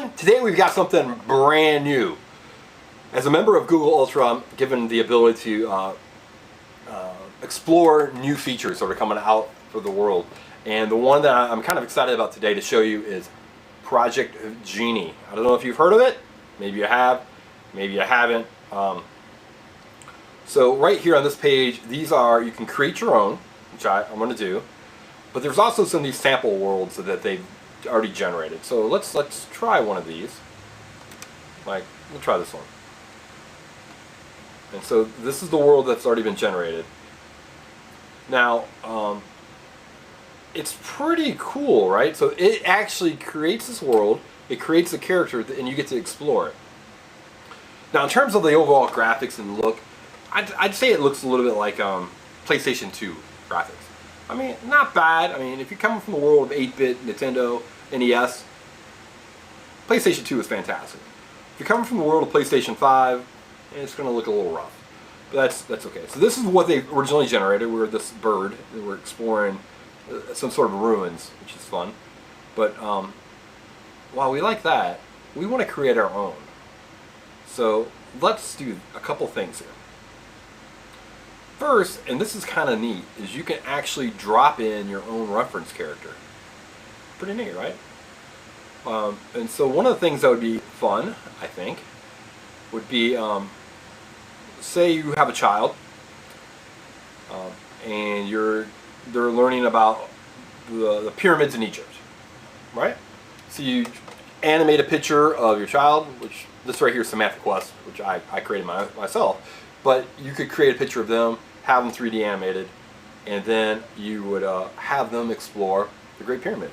everyone. Today we've got something brand new. As a member of Google Ultra, I'm given the ability to explore new features that are coming out for the world. And the one that I'm kind of excited about today to show you is Project Genie. I don't know if you've heard of it. Maybe you have, maybe you haven't. So right here on this page, these are, you can create your own, which I'm going to do. But there's also some of these sample worlds that they've already generated. So let's try one of these. Like, we'll try this one. And so this is the world that's already been generated. Now, it's pretty cool, right? So it actually creates this world, it creates a character, and you get to explore it. Now, in terms of the overall graphics and look, I'd say it looks a little bit like PlayStation 2 graphics. I mean, not bad. I mean, if you're coming from the world of 8-bit, Nintendo, NES, PlayStation 2 is fantastic. If you're coming from the world of PlayStation 5, it's going to look a little rough. But that's okay. So this is what they originally generated. We're this bird, and we're exploring some sort of ruins, which is fun. But while we like that, we want to create our own. So let's do a couple things here. First, and this is kind of neat, is you can actually drop in your own reference character. Pretty neat, right? And so one of the things that would be fun, I think, would be, say you have a child, and they're learning about the pyramids in Egypt, right? So you animate a picture of your child, which this right here is Sammy Quest, which I created myself. But you could create a picture of them, have them 3D animated, and then you would have them explore the Great Pyramid.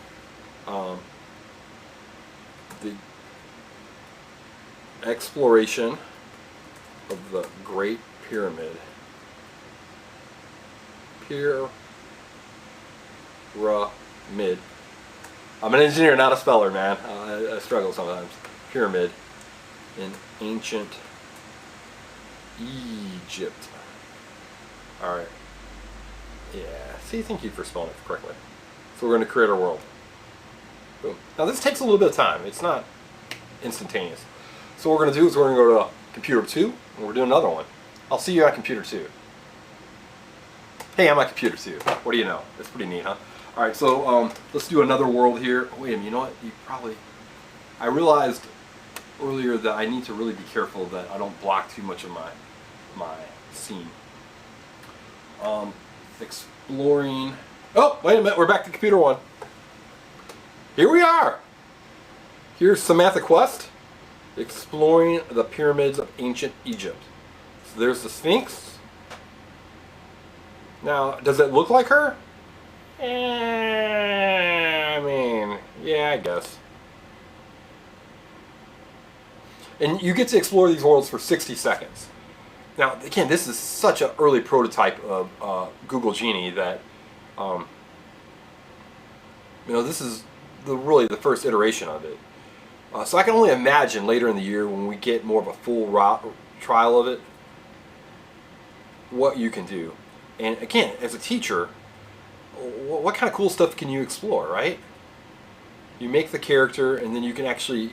The exploration of the Great Pyramid. Pyramid. I'm an engineer, not a speller, man. I struggle sometimes. Pyramid in ancient Egypt. Alright. Yeah. See, thank you for spelling it correctly. So we're going to create our world. Boom. Now this takes a little bit of time. It's not instantaneous. So what we're going to do is we're going to go to computer 2, and we're doing another one. I'll see you on computer 2. Hey, I'm on computer 2. What do you know? That's pretty neat, huh? Alright, so let's do another world here. Wait a minute, you know what? I realized earlier that I need to really be careful that I don't block too much of my scene. Exploring. Oh, wait a minute, we're back to computer 1. Here we are. Here's Sammy Quest, exploring the pyramids of ancient Egypt. So there's the Sphinx. Now, does it look like her? I mean, yeah, I guess. And you get to explore these worlds for 60 seconds. Now, again, this is such an early prototype of Google Genie that, this is really the first iteration of it. So I can only imagine later in the year when we get more of a full trial of it, what you can do. And again, as a teacher, what kind of cool stuff can you explore, right? You make the character and then you can actually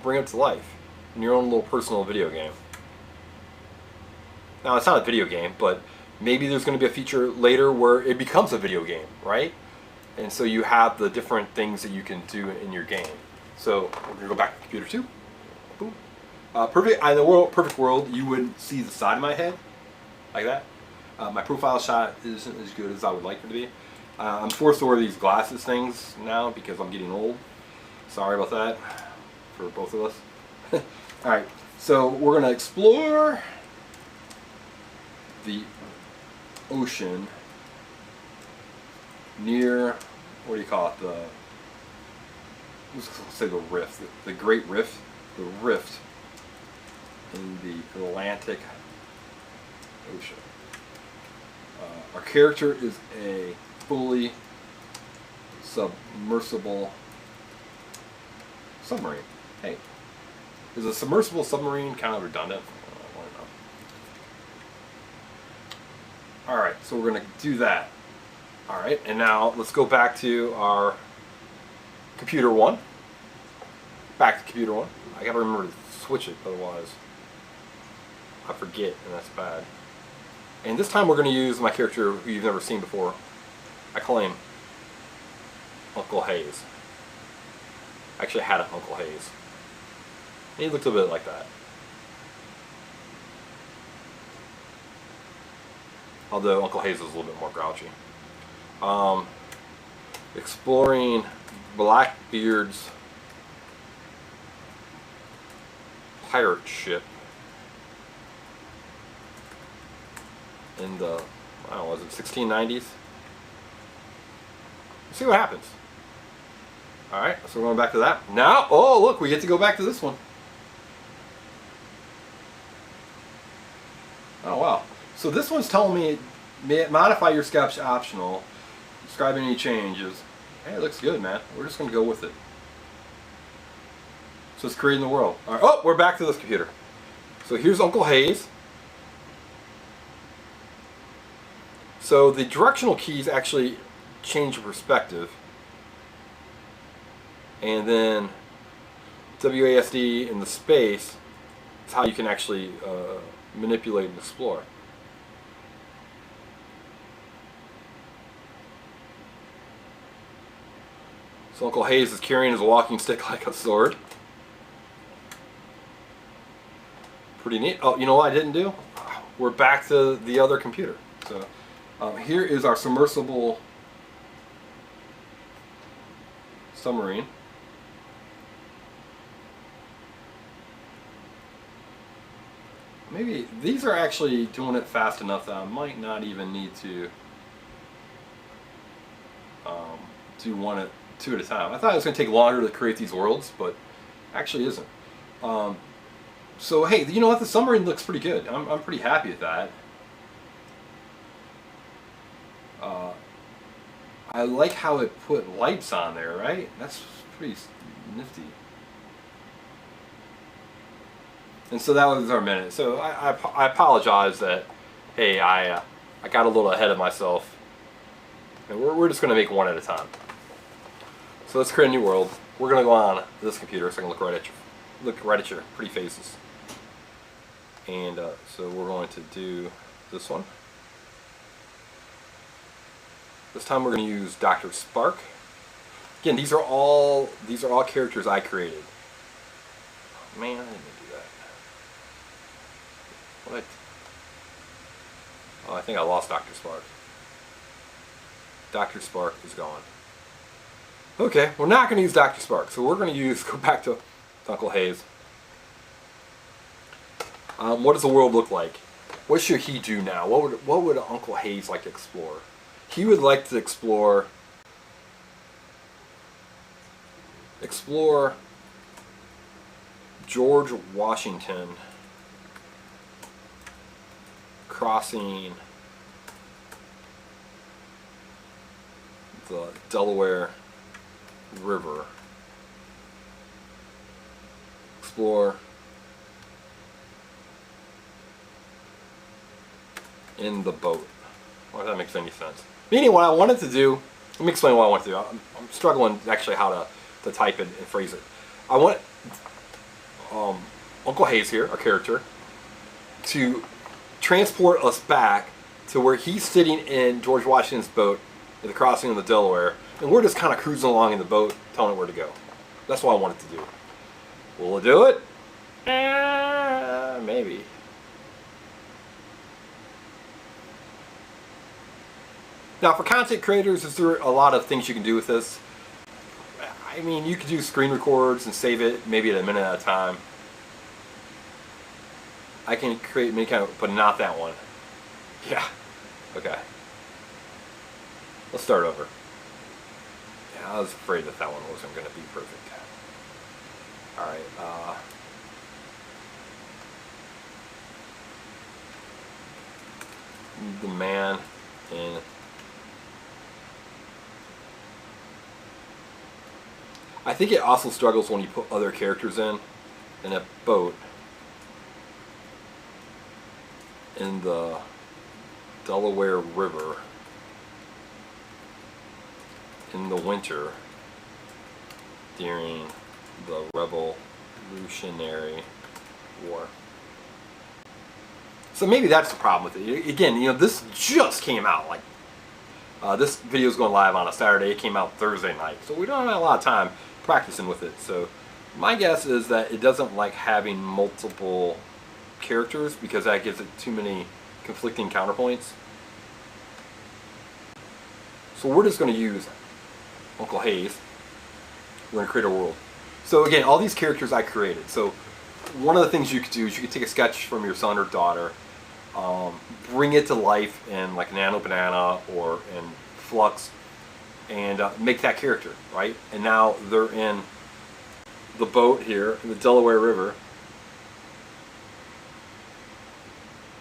bring it to life in your own little personal video game. Now, it's not a video game, but maybe there's going to be a feature later where it becomes a video game, right? And so you have the different things that you can do in your game. So we're going to go back to computer 2. Boom. In the perfect world, you would see the side of my head, like that. My profile shot isn't as good as I would like it to be. I'm forced to wear these glasses things now because I'm getting old. Sorry about that for both of us. Alright, so we're going to explore the ocean near, what do you call it, let's say the rift, the Great Rift, the rift in the Atlantic Ocean. Our character is a fully submersible submarine. Hey, is a submersible submarine kind of redundant? I don't know. Alright, so we're going to do that. Alright, and now let's go back to our computer 1. back to computer one. I gotta remember to switch it, otherwise I forget, and that's bad. And this time we're going to use my character who you've never seen before. I call him Uncle Hayes. I actually had an Uncle Hayes. And he looked a bit like that. Although Uncle Hayes is a little bit more grouchy. Exploring Blackbeard's pirate ship in the, I don't know, was it 1690s? Let's see what happens. Alright, so we're going back to that. Now, oh look, we get to go back to this one. Oh wow. So this one's telling me, modify your sketch optional, describe any changes. Hey, it looks good, man. We're just going to go with it. So it's creating the world. All right. Oh, we're back to this computer. So here's Uncle Hayes. So the directional keys actually change your perspective. And then WASD in the space is how you can actually manipulate and explore. So Uncle Hayes is carrying his walking stick like a sword. Pretty neat. Oh, you know what I didn't do? We're back to the other computer. So here is our submersible submarine. Maybe these are actually doing it fast enough that I might not even need to do two at a time. I thought it was going to take longer to create these worlds, but actually isn't. So hey, you know what? The submarine looks pretty good. I'm pretty happy with that. I like how it put lights on there, right? That's pretty nifty. And so that was our minute. So I apologize that, hey, I got a little ahead of myself. And we're just going to make one at a time. So let's create a new world. We're going to go on this computer so I can look right at your pretty faces. And so we're going to do this one. This time we're going to use Dr. Spark. Again, these are all characters I created. Oh, man, I didn't do that. What? Oh, I think I lost Dr. Spark. Dr. Spark is gone. Okay, we're not going to use Dr. Spark, so we're going to go back to Uncle Hayes. What does the world look like? What should he do now? What would Uncle Hayes like to explore? He would like to explore George Washington crossing the Delaware River. Explore in the boat. Well, if that makes any sense. Meaning what I wanted to do, let me explain what I want to do. I'm struggling actually how to type it and phrase it. I want Uncle Hayes here, our character, to transport us back to where he's sitting in George Washington's boat at the crossing of the Delaware, and we're just kind of cruising along in the boat, telling it where to go. That's what I wanted to do. Will it do it? Maybe. Now, for content creators, is there a lot of things you can do with this? I mean, you could do screen records and save it maybe at a minute at a time. I can create many kind of, but not that one. Yeah. Okay. Let's start over. Yeah, I was afraid that one wasn't going to be perfect. Alright, the man in... I think it also struggles when you put other characters in a boat in the Delaware River in the winter during the Revolutionary War. So maybe that's the problem with it. Again, you know, this just came out. Like, this video is going live on a Saturday. It came out Thursday night. So we don't have a lot of time practicing with it. So my guess is that it doesn't like having multiple characters because that gives it too many conflicting counterpoints. So we're just going to use Uncle Hayes. We're going to create a world. So again, all these characters I created. So one of the things you could do is you could take a sketch from your son or daughter, bring it to life in like Nano Banana or in Flux, and make that character, right? And now they're in the boat here in the Delaware River.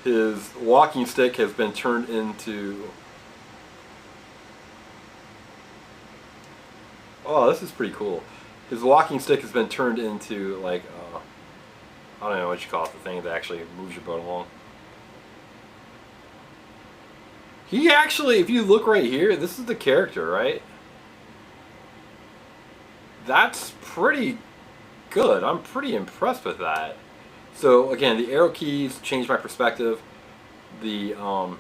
His walking stick has been turned into... Oh, this is pretty cool. His walking stick has been turned into like, I don't know what you call it, the thing that actually moves your boat along. He actually, if you look right here, this is the character, right? That's pretty good. I'm pretty impressed with that. So again, the arrow keys change my perspective. The, well,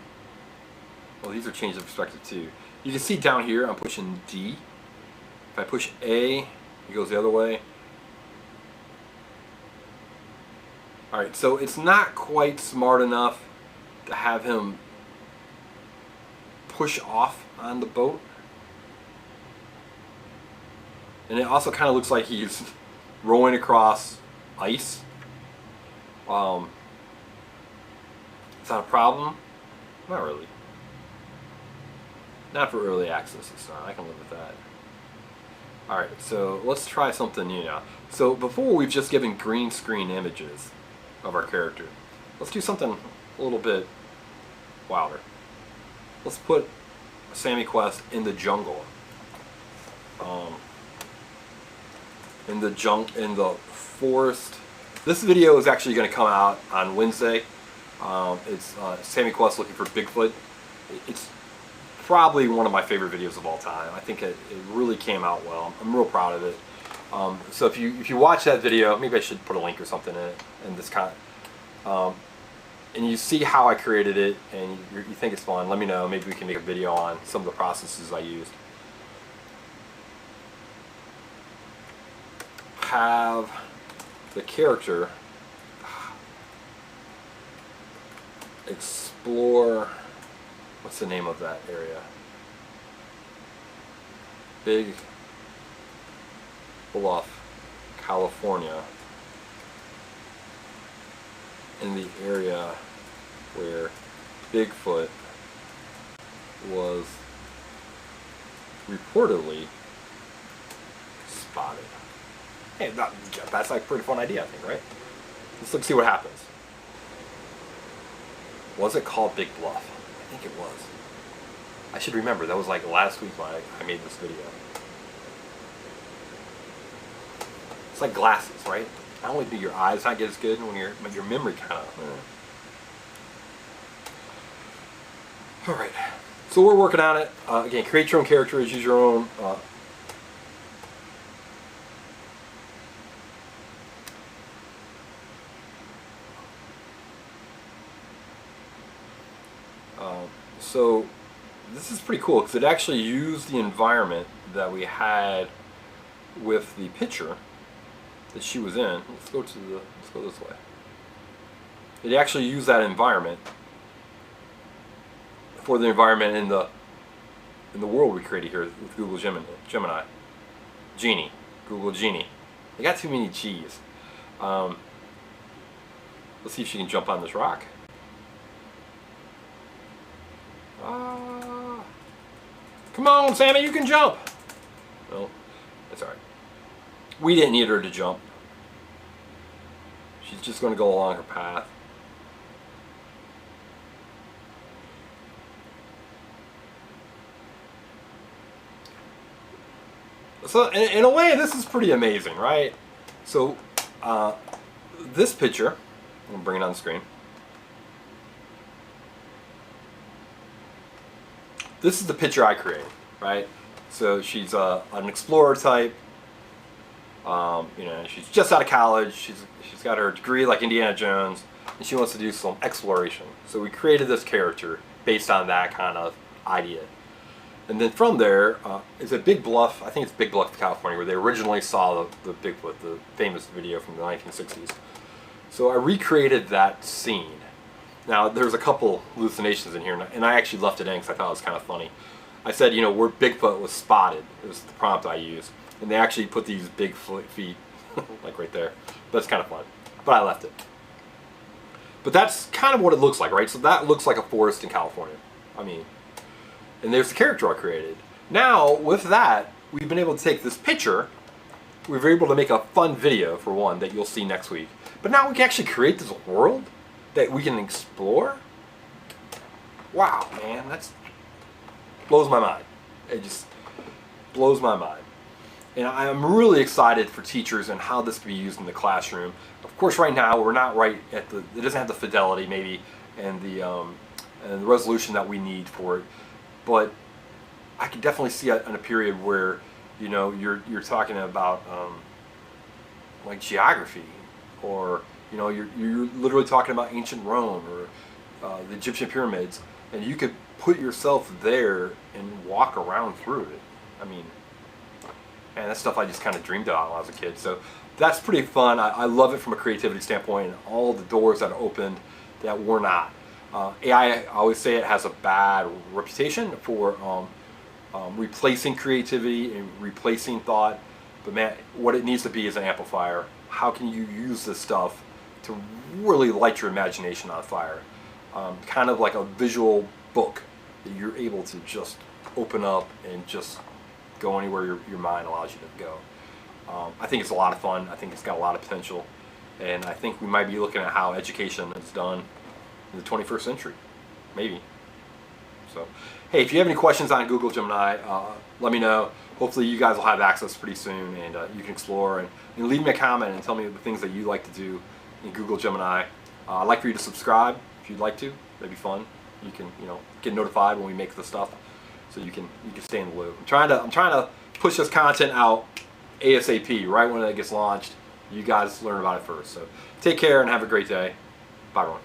these are changing the perspective too. You can see down here, I'm pushing D. If I push A, it goes the other way. Alright, so it's not quite smart enough to have him push off on the boat. And it also kind of looks like he's rowing across ice. Is that a problem? Not really. Not for early access, it's not. I can live with that. Alright, so let's try something new now. So before we've just given green screen images of our character. Let's do something a little bit wilder. Let's put Sammy Quest in the jungle. In the forest. This video is actually going to come out on Wednesday. It's Sammy Quest looking for Bigfoot. It's probably one of my favorite videos of all time. I think it really came out well. I'm real proud of it. So if you watch that video, maybe I should put a link or something in it, in this and you see how I created it, and you think it's fun, let me know. Maybe we can make a video on some of the processes I used. Have the character explore, what's the name of that area? Big Bluff, California, in the area where Bigfoot was reportedly spotted. Hey, that's like a pretty fun idea, I think, right? Let's see what happens. Was it called Big Bluff? I think it was. I should remember, that was like last week when I made this video. It's like glasses, right? Not only do your eyes not get as good when your memory kind of... Alright, so we're working on it. Again, create your own characters, use your own... so this is pretty cool because it actually used the environment that we had with the picture that she was in. Let's go this way. It actually used that environment for the environment in the world we created here with Google Gemini. Genie. Google Genie. I got too many G's. Let's see if she can jump on this rock. Come on, Sammy, you can jump! No, that's alright. We didn't need her to jump. She's just going to go along her path. So, in a way, this is pretty amazing, right? So, this picture, I'm going to bring it on the screen. This is the picture I created, right? So she's an explorer type. You know, she's just out of college. She's got her degree like Indiana Jones, and she wants to do some exploration. So we created this character based on that kind of idea. And then from there, it's a Big Bluff, I think it's Big Bluff, California, where they originally saw the Bigfoot, the famous video from the 1960s. So I recreated that scene. Now, there's a couple hallucinations in here, and I actually left it in because I thought it was kind of funny. I said, you know, where Bigfoot was spotted, it was the prompt I used, and they actually put these big feet, like right there. But it's kind of fun. But I left it. But that's kind of what it looks like, right? So that looks like a forest in California. I mean, and there's the character I created. Now, with that, we've been able to take this picture, we were able to make a fun video, for one, that you'll see next week. But now we can actually create this world that we can explore. Wow, man, that's blows my mind. It just blows my mind. And I'm really excited for teachers and how this can be used in the classroom. Of course, right now we're not right at the. It doesn't have the fidelity maybe and the resolution that we need for it. But I can definitely see it in a period where, you know, you're talking about like geography, or you know, you're literally talking about ancient Rome or the Egyptian pyramids, and you could put yourself there and walk around through it. I mean, and that's stuff I just kind of dreamed about when I was a kid. So that's pretty fun. I love it from a creativity standpoint, and all the doors that are opened that were not. AI, I always say it has a bad reputation for replacing creativity and replacing thought, but man, what it needs to be is an amplifier. How can you use this stuff to really light your imagination on fire? Kind of like a visual book that you're able to just open up and just go anywhere your mind allows you to go. I think it's a lot of fun. I think it's got a lot of potential, and I think we might be looking at how education is done in the 21st century, maybe. So, hey, if you have any questions on Google Gemini, let me know. Hopefully you guys will have access pretty soon, and you can explore and leave me a comment and tell me the things that you like to do in Google Gemini. I'd like for you to subscribe if you'd like to. That'd be fun. You can, you know, get notified when we make the stuff, so you can stay in the loop. I'm trying to push this content out ASAP, right when it gets launched. You guys learn about it first. So take care and have a great day. Bye, everyone.